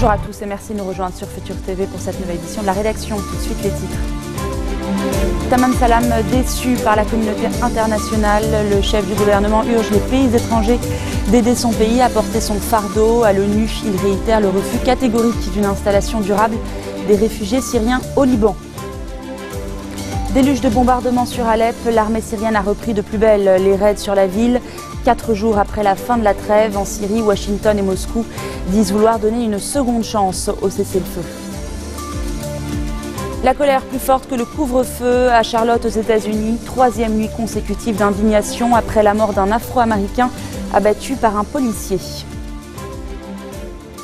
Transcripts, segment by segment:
Bonjour à tous et merci de nous rejoindre sur Futur TV pour cette nouvelle édition de la rédaction. Tout de suite les titres. Tamam Salam déçu par la communauté internationale. Le chef du gouvernement urge les pays étrangers d'aider son pays à porter son fardeau. À l'ONU, il réitère le refus catégorique d'une installation durable des réfugiés syriens au Liban. Déluge de bombardements sur Alep, l'armée syrienne a repris de plus belle les raids sur la ville. 4 jours après la fin de la trêve en Syrie, Washington et Moscou disent vouloir donner une seconde chance au cessez-le-feu. La colère plus forte que le couvre-feu à Charlotte aux États-Unis. 3e nuit consécutive d'indignation après la mort d'un Afro-Américain abattu par un policier.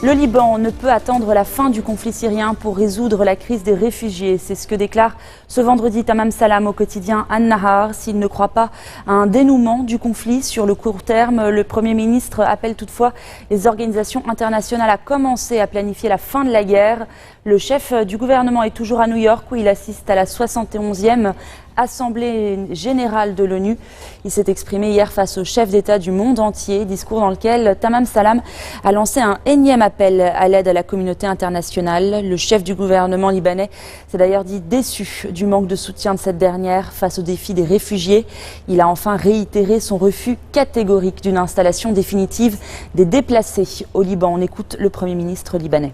Le Liban ne peut attendre la fin du conflit syrien pour résoudre la crise des réfugiés. C'est ce que déclare ce vendredi Tamam Salam au quotidien An-Nahar. S'il ne croit pas à un dénouement du conflit sur le court terme, le Premier ministre appelle toutefois les organisations internationales à commencer à planifier la fin de la guerre. Le chef du gouvernement est toujours à New York où il assiste à la 71e Assemblée générale de l'ONU. Il s'est exprimé hier face aux chefs d'État du monde entier, discours dans lequel Tamam Salam a lancé un énième appel à l'aide à la communauté internationale. Le chef du gouvernement libanais s'est d'ailleurs dit déçu du manque de soutien de cette dernière face au défi des réfugiés. Il a enfin réitéré son refus catégorique d'une installation définitive des déplacés au Liban. On écoute le Premier ministre libanais.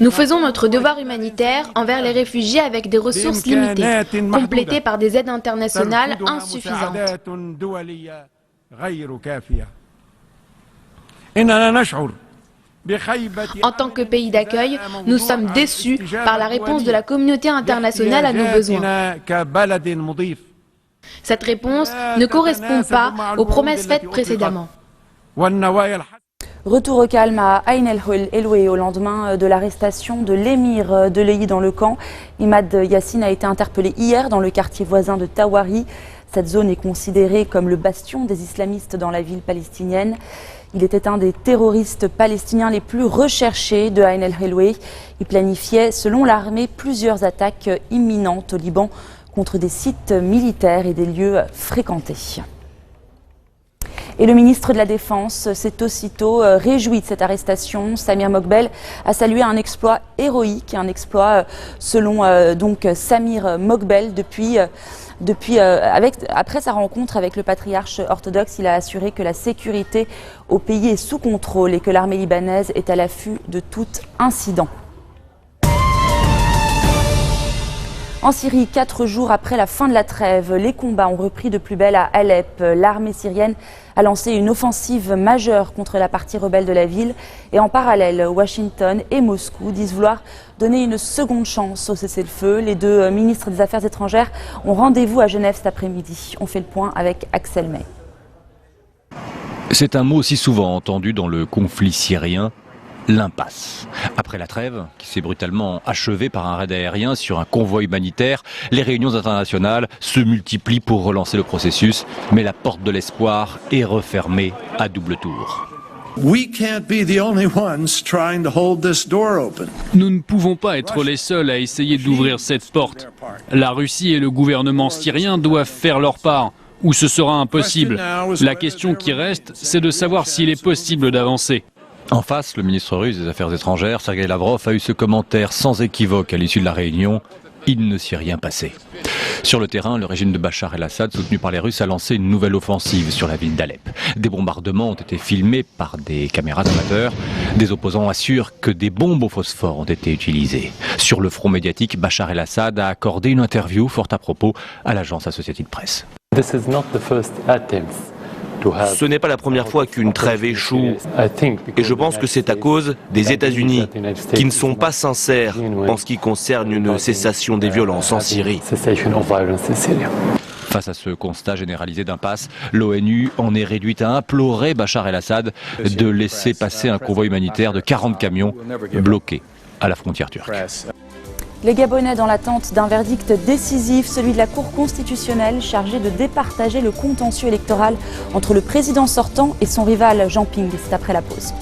Nous faisons notre devoir humanitaire envers les réfugiés avec des ressources limitées, complétées par des aides internationales insuffisantes. En tant que pays d'accueil, nous sommes déçus par la réponse de la communauté internationale à nos besoins. Cette réponse ne correspond pas aux promesses faites précédemment. Retour au calme à Ain el-Helloué au lendemain de l'arrestation de l'émir de Lehi dans le camp. Imad Yassine a été interpellé hier dans le quartier voisin de Tawari. Cette zone est considérée comme le bastion des islamistes dans la ville palestinienne. Il était un des terroristes palestiniens les plus recherchés de Ain el-Helloué. Il planifiait, selon l'armée, plusieurs attaques imminentes au Liban contre des sites militaires et des lieux fréquentés. Et le ministre de la Défense s'est aussitôt réjoui de cette arrestation. Samir Mokbel a salué un exploit héroïque, un exploit selon Samir Mokbel après sa rencontre avec le patriarche orthodoxe. Il a assuré que la sécurité au pays est sous contrôle et que l'armée libanaise est à l'affût de tout incident. En Syrie, 4 jours après la fin de la trêve, les combats ont repris de plus belle à Alep. L'armée syrienne a lancé une offensive majeure contre la partie rebelle de la ville. Et en parallèle, Washington et Moscou disent vouloir donner une seconde chance au cessez-le-feu. Les deux ministres des Affaires étrangères ont rendez-vous à Genève cet après-midi. On fait le point avec Axel May. C'est un mot si souvent entendu dans le conflit syrien. L'impasse. Après la trêve, qui s'est brutalement achevée par un raid aérien sur un convoi humanitaire, les réunions internationales se multiplient pour relancer le processus, mais la porte de l'espoir est refermée à double tour. Nous ne pouvons pas être les seuls à essayer d'ouvrir cette porte. La Russie et le gouvernement syrien doivent faire leur part, ou ce sera impossible. La question qui reste, c'est de savoir s'il est possible d'avancer. En face, le ministre russe des Affaires étrangères, Sergei Lavrov, a eu ce commentaire sans équivoque à l'issue de la réunion. Il ne s'est rien passé. Sur le terrain, le régime de Bachar el-Assad, soutenu par les Russes, a lancé une nouvelle offensive sur la ville d'Alep. Des bombardements ont été filmés par des caméras amateurs. Des opposants assurent que des bombes au phosphore ont été utilisées. Sur le front médiatique, Bachar el-Assad a accordé une interview fort à propos à l'agence Associated Press. Ce n'est pas la première fois qu'une trêve échoue et je pense que c'est à cause des États-Unis qui ne sont pas sincères en ce qui concerne une cessation des violences en Syrie. Face à ce constat généralisé d'impasse, l'ONU en est réduite à implorer Bachar el-Assad de laisser passer un convoi humanitaire de 40 camions bloqués à la frontière turque. Les Gabonais dans l'attente d'un verdict décisif, celui de la Cour constitutionnelle chargée de départager le contentieux électoral entre le président sortant et son rival Jean Ping. C'est après la pause.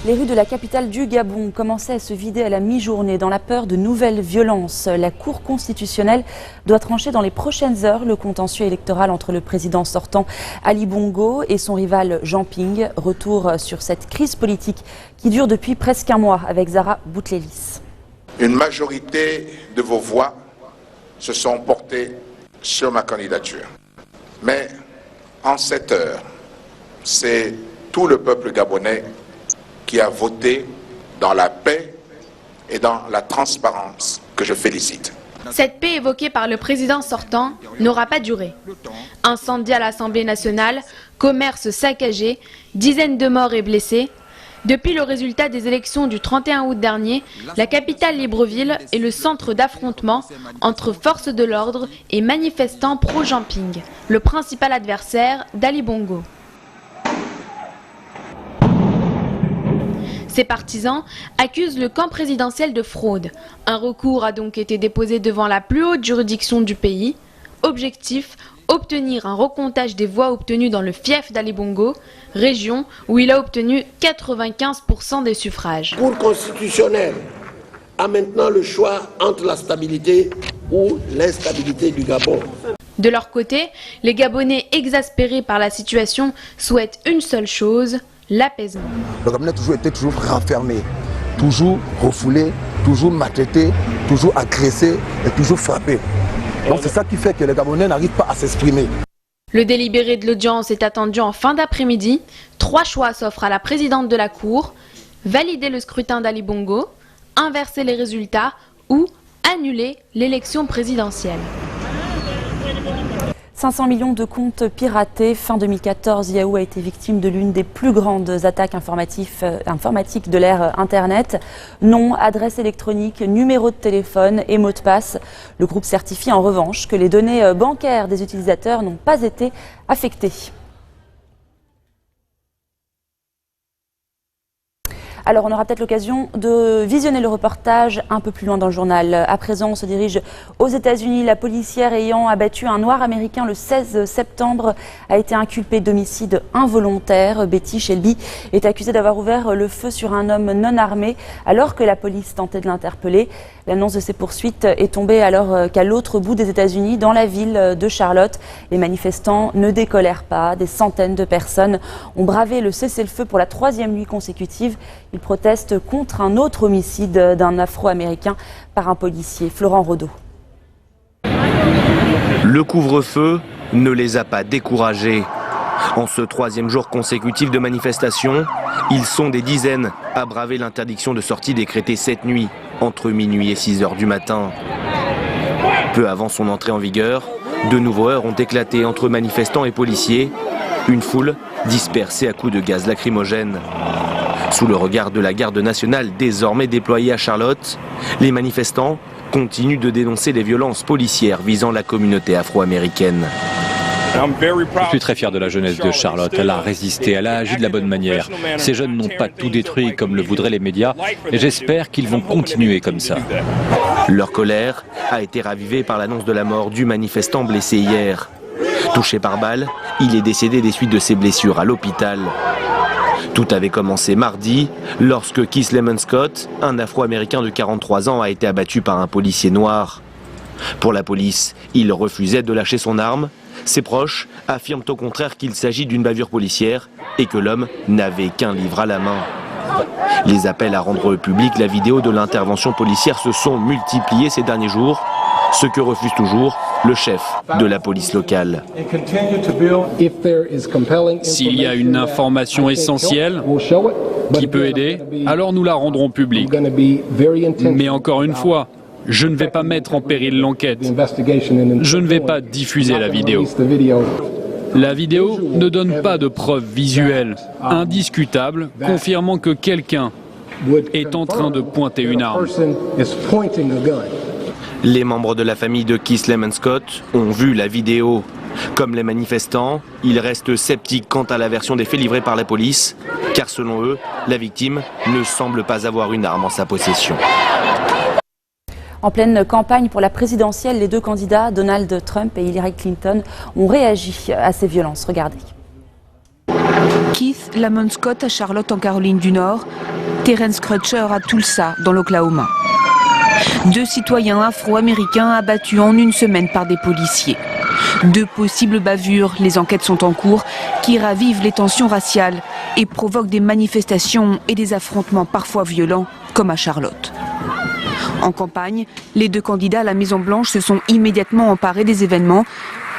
Les rues de la capitale du Gabon commençaient à se vider à la mi-journée dans la peur de nouvelles violences. La Cour constitutionnelle doit trancher dans les prochaines heures le contentieux électoral entre le président sortant Ali Bongo et son rival Jean Ping. Retour sur cette crise politique qui dure depuis presque un mois avec Zara Boutlélis. Une majorité de vos voix se sont portées sur ma candidature. Mais en cette heure, c'est tout le peuple gabonais qui a voté dans la paix et dans la transparence que je félicite. Cette paix évoquée par le président sortant n'aura pas duré. Incendie à l'Assemblée nationale, commerce saccagé, dizaines de morts et blessés. Depuis le résultat des élections du 31 août dernier, la capitale Libreville est le centre d'affrontement entre forces de l'ordre et manifestants pro-Jean Ping, le principal adversaire d'Ali Bongo. Ces partisans accusent le camp présidentiel de fraude. Un recours a donc été déposé devant la plus haute juridiction du pays. Objectif, obtenir un recomptage des voix obtenues dans le fief d'Ali Bongo, région où il a obtenu 95% des suffrages. La Cour constitutionnelle a maintenant le choix entre la stabilité ou l'instabilité du Gabon. De leur côté, les Gabonais exaspérés par la situation souhaitent une seule chose, l'apaisement. Le Gabon a toujours été renfermé, toujours refoulé, toujours maltraité, toujours agressé et toujours frappé. Donc c'est ça qui fait que les Gabonais n'arrivent pas à s'exprimer. Le délibéré de l'audience est attendu en fin d'après-midi. 3 choix s'offrent à la présidente de la Cour: valider le scrutin d'Ali Bongo, inverser les résultats ou annuler l'élection présidentielle. 500 millions de comptes piratés. Fin 2014, Yahoo a été victime de l'une des plus grandes attaques informatiques de l'ère Internet. Nom, adresse électronique, numéro de téléphone et mot de passe. Le groupe certifie en revanche que les données bancaires des utilisateurs n'ont pas été affectées. Alors on aura peut-être l'occasion de visionner le reportage un peu plus loin dans le journal. À présent, on se dirige aux États-Unis. La policière ayant abattu un noir américain le 16 septembre a été inculpée d'homicide involontaire. Betty Shelby est accusée d'avoir ouvert le feu sur un homme non armé alors que la police tentait de l'interpeller. L'annonce de ces poursuites est tombée alors qu'à l'autre bout des États-Unis, dans la ville de Charlotte, les manifestants ne décolèrent pas. Des centaines de personnes ont bravé le cessez-le-feu pour la 3e nuit consécutive. Ils protestent contre un autre homicide d'un Afro-Américain par un policier. Florent Rodeau. Le couvre-feu ne les a pas découragés. En ce 3e jour consécutif de manifestation, ils sont des dizaines à braver l'interdiction de sortie décrétée cette nuit, entre minuit et 6 heures du matin. Peu avant son entrée en vigueur, de nouveaux heurts ont éclaté entre manifestants et policiers. Une foule dispersée à coups de gaz lacrymogène. Sous le regard de la garde nationale désormais déployée à Charlotte, les manifestants continuent de dénoncer les violences policières visant la communauté afro-américaine. Je suis très fier de la jeunesse de Charlotte. Elle a résisté, elle a agi de la bonne manière. Ces jeunes n'ont pas tout détruit comme le voudraient les médias et j'espère qu'ils vont continuer comme ça. Leur colère a été ravivée par l'annonce de la mort du manifestant blessé hier. Touché par balle, il est décédé des suites de ses blessures à l'hôpital. Tout avait commencé mardi, lorsque Keith Lemon Scott, un Afro-Américain de 43 ans, a été abattu par un policier noir. Pour la police, il refusait de lâcher son arme. Ses proches affirment au contraire qu'il s'agit d'une bavure policière et que l'homme n'avait qu'un livre à la main. Les appels à rendre publique la vidéo de l'intervention policière se sont multipliés ces derniers jours, ce que refuse toujours le chef de la police locale. S'il y a une information essentielle qui peut aider, alors nous la rendrons publique. Mais encore une fois, je ne vais pas mettre en péril l'enquête. Je ne vais pas diffuser la vidéo. La vidéo ne donne pas de preuves visuelles indiscutables confirmant que quelqu'un est en train de pointer une arme. Les membres de la famille de Keith Lemon Scott ont vu la vidéo. Comme les manifestants, ils restent sceptiques quant à la version des faits livrés par la police, car selon eux, la victime ne semble pas avoir une arme en sa possession. En pleine campagne pour la présidentielle, les deux candidats, Donald Trump et Hillary Clinton, ont réagi à ces violences. Regardez. Keith Lemon Scott à Charlotte en Caroline du Nord. Terence Crutcher à Tulsa, dans l'Oklahoma. 2 citoyens afro-américains abattus en une semaine par des policiers. 2 possibles bavures, les enquêtes sont en cours, qui ravivent les tensions raciales et provoquent des manifestations et des affrontements parfois violents, comme à Charlotte. En campagne, les 2 candidats à la Maison-Blanche se sont immédiatement emparés des événements.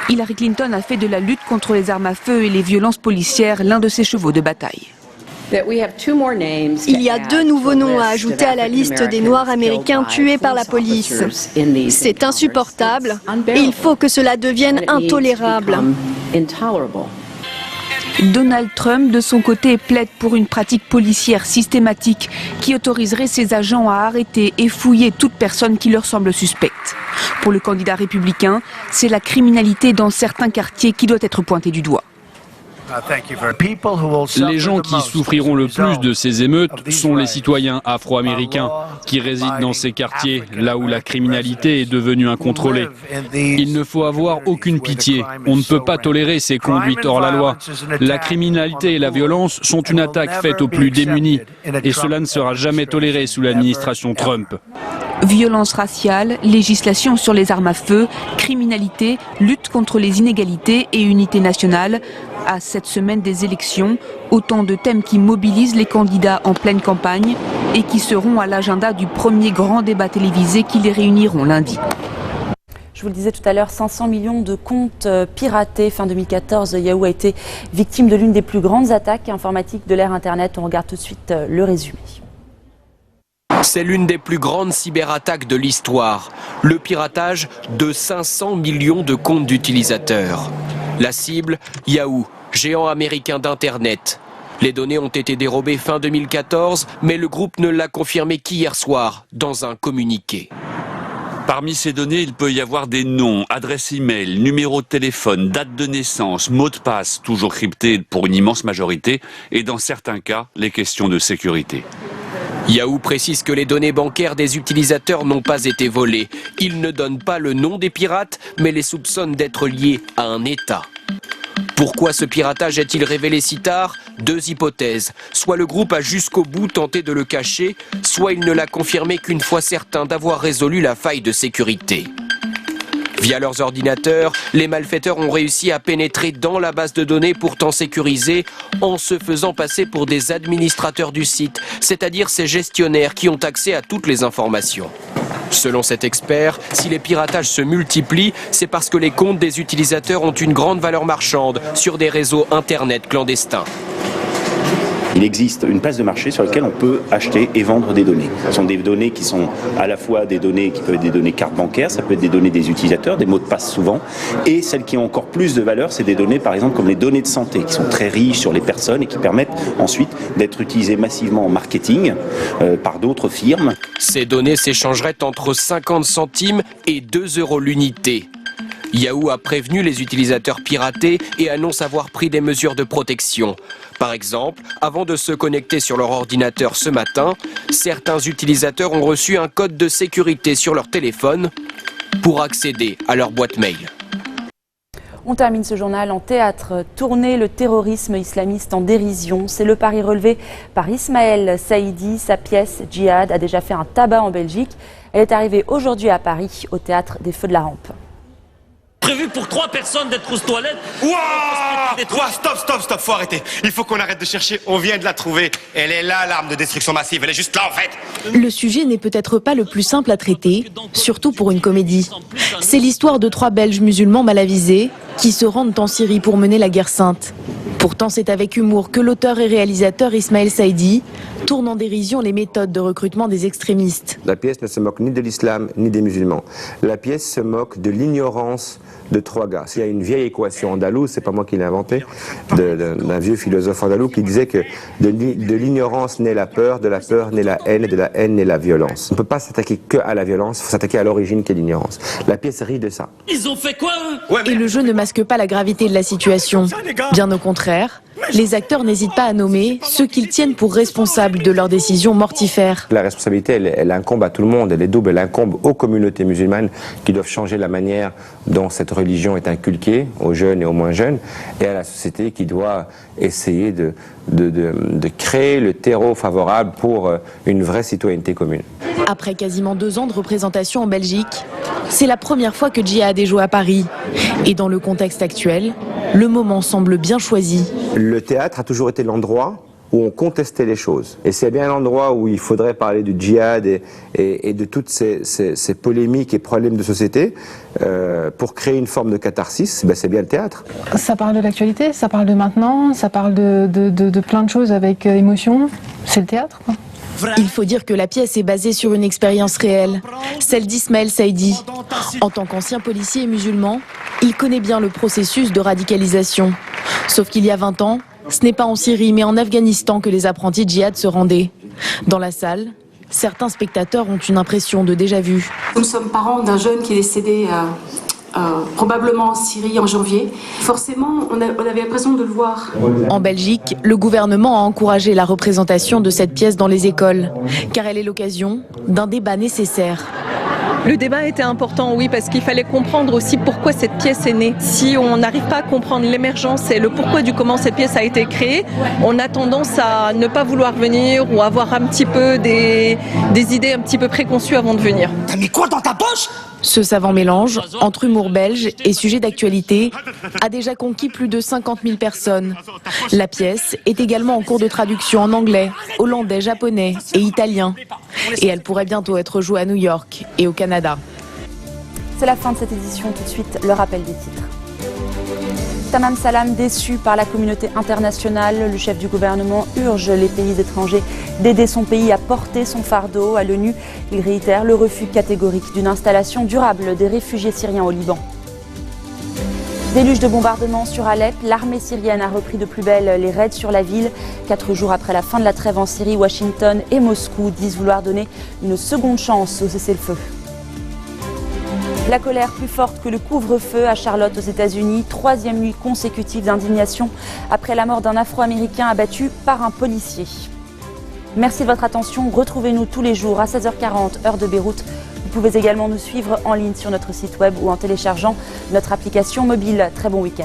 Hillary Clinton a fait de la lutte contre les armes à feu et les violences policières l'un de ses chevaux de bataille. Il y a 2 nouveaux noms à ajouter à la liste des Noirs américains tués par la police. C'est insupportable et il faut que cela devienne intolérable. Donald Trump, de son côté, plaide pour une pratique policière systématique qui autoriserait ses agents à arrêter et fouiller toute personne qui leur semble suspecte. Pour le candidat républicain, c'est la criminalité dans certains quartiers qui doit être pointée du doigt. Les gens qui souffriront le plus de ces émeutes sont les citoyens afro-américains qui résident dans ces quartiers, là où la criminalité est devenue incontrôlée. Il ne faut avoir aucune pitié. On ne peut pas tolérer ces conduites hors la loi. La criminalité et la violence sont une attaque faite aux plus démunis. Et cela ne sera jamais toléré sous l'administration Trump. Violence raciale, législation sur les armes à feu, criminalité, lutte contre les inégalités et unité nationale. À cette semaine des élections, autant de thèmes qui mobilisent les candidats en pleine campagne et qui seront à l'agenda du premier grand débat télévisé qui les réuniront lundi. Je vous le disais tout à l'heure, 500 millions de comptes piratés. Fin 2014, Yahoo a été victime de l'une des plus grandes attaques informatiques de l'ère Internet. On regarde tout de suite le résumé. C'est l'une des plus grandes cyberattaques de l'histoire. Le piratage de 500 millions de comptes d'utilisateurs. La cible, Yahoo, géant américain d'Internet. Les données ont été dérobées fin 2014, mais le groupe ne l'a confirmé qu'hier soir, dans un communiqué. Parmi ces données, il peut y avoir des noms, adresses e-mail, numéros de téléphone, date de naissance, mots de passe, toujours cryptés pour une immense majorité, et dans certains cas, les questions de sécurité. Yahoo précise que les données bancaires des utilisateurs n'ont pas été volées. Il ne donne pas le nom des pirates, mais les soupçonne d'être liés à un État. Pourquoi ce piratage est-il révélé si tard? 2 hypothèses. Soit le groupe a jusqu'au bout tenté de le cacher, soit il ne l'a confirmé qu'une fois certain d'avoir résolu la faille de sécurité. Via leurs ordinateurs, les malfaiteurs ont réussi à pénétrer dans la base de données pourtant sécurisée en se faisant passer pour des administrateurs du site, c'est-à-dire ces gestionnaires qui ont accès à toutes les informations. Selon cet expert, si les piratages se multiplient, c'est parce que les comptes des utilisateurs ont une grande valeur marchande sur des réseaux Internet clandestins. Il existe une place de marché sur laquelle on peut acheter et vendre des données. Ce sont des données qui sont à la fois des données qui peuvent être des données cartes bancaires, ça peut être des données des utilisateurs, des mots de passe souvent, et celles qui ont encore plus de valeur, c'est des données par exemple comme les données de santé, qui sont très riches sur les personnes et qui permettent ensuite d'être utilisées massivement en marketing par d'autres firmes. Ces données s'échangeraient entre 50 centimes et 2 € l'unité. Yahoo a prévenu les utilisateurs piratés et annonce avoir pris des mesures de protection. Par exemple, avant de se connecter sur leur ordinateur ce matin, certains utilisateurs ont reçu un code de sécurité sur leur téléphone pour accéder à leur boîte mail. On termine ce journal en théâtre. Tourner le terrorisme islamiste en dérision, c'est le pari relevé par Ismaël Saïdi. Sa pièce Djihad a déjà fait un tabac en Belgique. Elle est arrivée aujourd'hui à Paris, au théâtre des Feux de la Rampe. Prévu pour 3 personnes d'être aux toilettes. Wouah, stop, faut arrêter. Il faut qu'on arrête de chercher, on vient de la trouver. Elle est là, l'arme de destruction massive, elle est juste là en fait. Le sujet n'est peut-être pas le plus simple à traiter, surtout pour une comédie. C'est l'histoire de 3 Belges musulmans mal avisés qui se rendent en Syrie pour mener la guerre sainte. Pourtant, c'est avec humour que l'auteur et réalisateur Ismaël Saïdi tourne en dérision les méthodes de recrutement des extrémistes. La pièce ne se moque ni de l'islam ni des musulmans. La pièce se moque de l'ignorance de 3 gars. Il y a une vieille équation andalouse, c'est pas moi qui l'ai inventée, d'un vieux philosophe andalou qui disait que de l'ignorance naît la peur, de la peur naît la haine et de la haine naît la violence. On ne peut pas s'attaquer que à la violence, il faut s'attaquer à l'origine qui est l'ignorance. La pièce rit de ça. Ils ont fait quoi eux? Et le jeu ne masque pas la gravité de la situation. Bien au contraire, les acteurs n'hésitent pas à nommer ceux qu'ils tiennent pour responsables de leurs décisions mortifères. La responsabilité, elle incombe à tout le monde, elle est double, elle incombe aux communautés musulmanes qui doivent changer la manière dont cette religion est inculquée, aux jeunes et aux moins jeunes, et à la société qui doit essayer de créer le terreau favorable pour une vraie citoyenneté commune. Après quasiment 2 ans de représentation en Belgique, c'est la première fois que Djihad est joué à Paris. Et dans le contexte actuel, le moment semble bien choisi. Le théâtre a toujours été l'endroit où on contestait les choses. Et c'est bien l'endroit où il faudrait parler du djihad et de toutes ces polémiques et problèmes de société pour créer une forme de catharsis, c'est bien le théâtre. Ça parle de l'actualité, ça parle de maintenant, ça parle de plein de choses avec émotion. C'est le théâtre, quoi. Il faut dire que la pièce est basée sur une expérience réelle, celle d'Ismaël Saïdi. En tant qu'ancien policier musulman, il connaît bien le processus de radicalisation. Sauf qu'il y a 20 ans, ce n'est pas en Syrie mais en Afghanistan que les apprentis djihad se rendaient. Dans la salle, certains spectateurs ont une impression de déjà-vu. Nous sommes parents d'un jeune qui est décédé probablement en Syrie en janvier. Forcément, on avait l'impression de le voir. En Belgique, le gouvernement a encouragé la représentation de cette pièce dans les écoles, car elle est l'occasion d'un débat nécessaire. Le débat était important, oui, parce qu'il fallait comprendre aussi pourquoi cette pièce est née. Si on n'arrive pas à comprendre l'émergence et le pourquoi du comment cette pièce a été créée, on a tendance à ne pas vouloir venir ou avoir un petit peu des idées un petit peu préconçues avant de venir. T'as mis quoi dans ta poche ? Ce savant mélange entre humour belge et sujet d'actualité a déjà conquis plus de 50 000 personnes. La pièce est également en cours de traduction en anglais, hollandais, japonais et italien. Et elle pourrait bientôt être jouée à New York et au Canada. C'est la fin de cette édition. Tout de suite, le rappel des titres. Tamam Salam déçu par la communauté internationale. Le chef du gouvernement urge les pays étrangers d'aider son pays à porter son fardeau. À l'ONU, il réitère le refus catégorique d'une installation durable des réfugiés syriens au Liban. Déluge de bombardements sur Alep, l'armée syrienne a repris de plus belle les raids sur la ville. 4 jours après la fin de la trêve en Syrie, Washington et Moscou disent vouloir donner une seconde chance au cessez-le-feu. La colère plus forte que le couvre-feu à Charlotte aux États-Unis. 3e nuit consécutive d'indignation après la mort d'un Afro-Américain abattu par un policier. Merci de votre attention. Retrouvez-nous tous les jours à 16h40, heure de Beyrouth. Vous pouvez également nous suivre en ligne sur notre site web ou en téléchargeant notre application mobile. Très bon week-end.